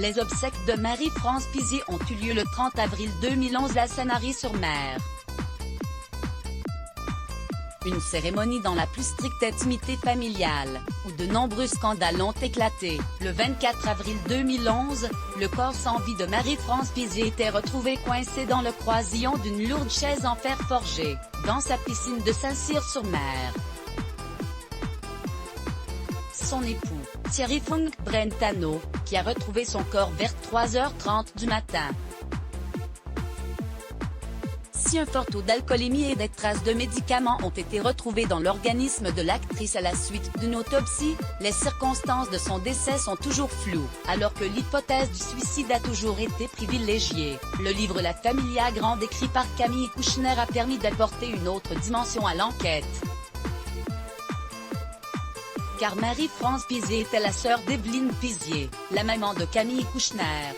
Les obsèques de Marie-France Pizier ont eu lieu le 30 avril 2011 à Sanary-sur-Mer. Une cérémonie dans la plus stricte intimité familiale, où de nombreux scandales ont éclaté. Le 24 avril 2011, le corps sans vie de Marie-France Pizier était retrouvé coincé dans le croisillon d'une lourde chaise en fer forgé, dans sa piscine de Saint-Cyr-sur-Mer. Son époux, Thierry Funk Brentano, qui a retrouvé son corps vers 3h30 du matin. Si un fort taux d'alcoolémie et des traces de médicaments ont été retrouvés dans l'organisme de l'actrice à la suite d'une autopsie, les circonstances de son décès sont toujours floues, alors que l'hypothèse du suicide a toujours été privilégiée. Le livre La Familia Grande écrit par Camille Kouchner a permis d'apporter une autre dimension à l'enquête. Car Marie-France Pizier était la sœur d'Evelyne Pizier, la maman de Camille Kouchner.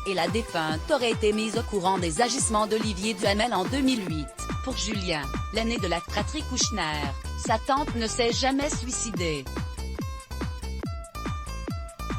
Et la défunte aurait été mise au courant des agissements d'Olivier Duhamel en 2008. Pour Julien, l'aîné de la fratrie Kouchner, sa tante ne s'est jamais suicidée.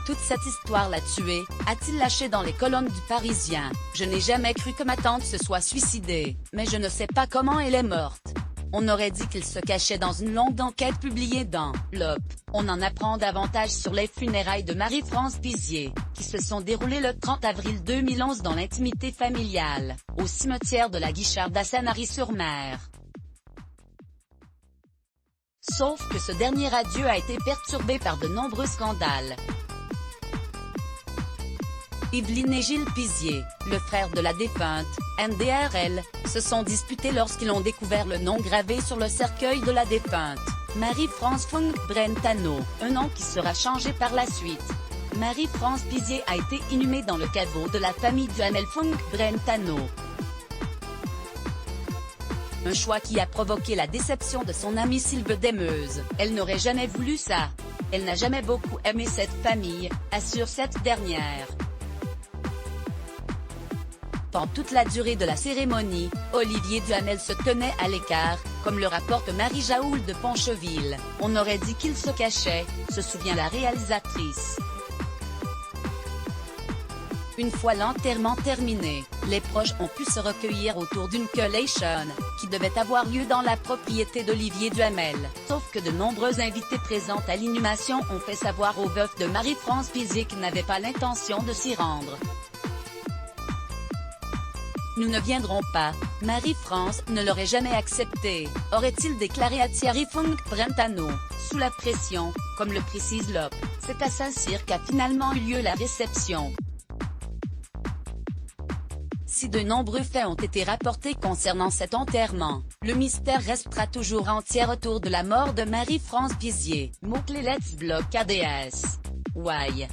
Toute cette histoire l'a tué, a-t-il lâché dans les colonnes du Parisien. Je n'ai jamais cru que ma tante se soit suicidée, mais je ne sais pas comment elle est morte. On aurait dit qu'il se cachait dans une longue enquête publiée dans l'Op. On en apprend davantage sur les funérailles de Marie-France Pizier, qui se sont déroulées le 30 avril 2011 dans l'intimité familiale, au cimetière de la Guicharde à Sanary-sur-Mer. Sauf que ce dernier adieu a été perturbé par de nombreux scandales. Evelyne et Gilles Pizier, le frère de la défunte, MDRL, se sont disputés lorsqu'ils ont découvert le nom gravé sur le cercueil de la défunte, Marie-France Funk Brentano, un nom qui sera changé par la suite. Marie-France Pizier a été inhumée dans le caveau de la famille Duhamel Funk Brentano. Un choix qui a provoqué la déception de son amie Sylve Desmeuses. Elle n'aurait jamais voulu ça. Elle n'a jamais beaucoup aimé cette famille, assure cette dernière. Pendant toute la durée de la cérémonie, Olivier Duhamel se tenait à l'écart, comme le rapporte Marie Jaoul de Poncheville. On aurait dit qu'il se cachait, se souvient la réalisatrice. Une fois l'enterrement terminé, les proches ont pu se recueillir autour d'une collation, qui devait avoir lieu dans la propriété d'Olivier Duhamel. Sauf que de nombreux invités présents à l'inhumation ont fait savoir au veuf de Marie-France Pizier qu'ils n'avaient pas l'intention de s'y rendre. Nous ne viendrons pas, Marie-France ne l'aurait jamais accepté, aurait-il déclaré à Thierry Funk Brentano, sous la pression, comme le précise l'Op. C'est à Saint-Cyr qu'a finalement eu lieu la réception. Si de nombreux faits ont été rapportés concernant cet enterrement, le mystère restera toujours entier autour de la mort de Marie-France Pizier. Mot-clé Let's Block ADS. Why?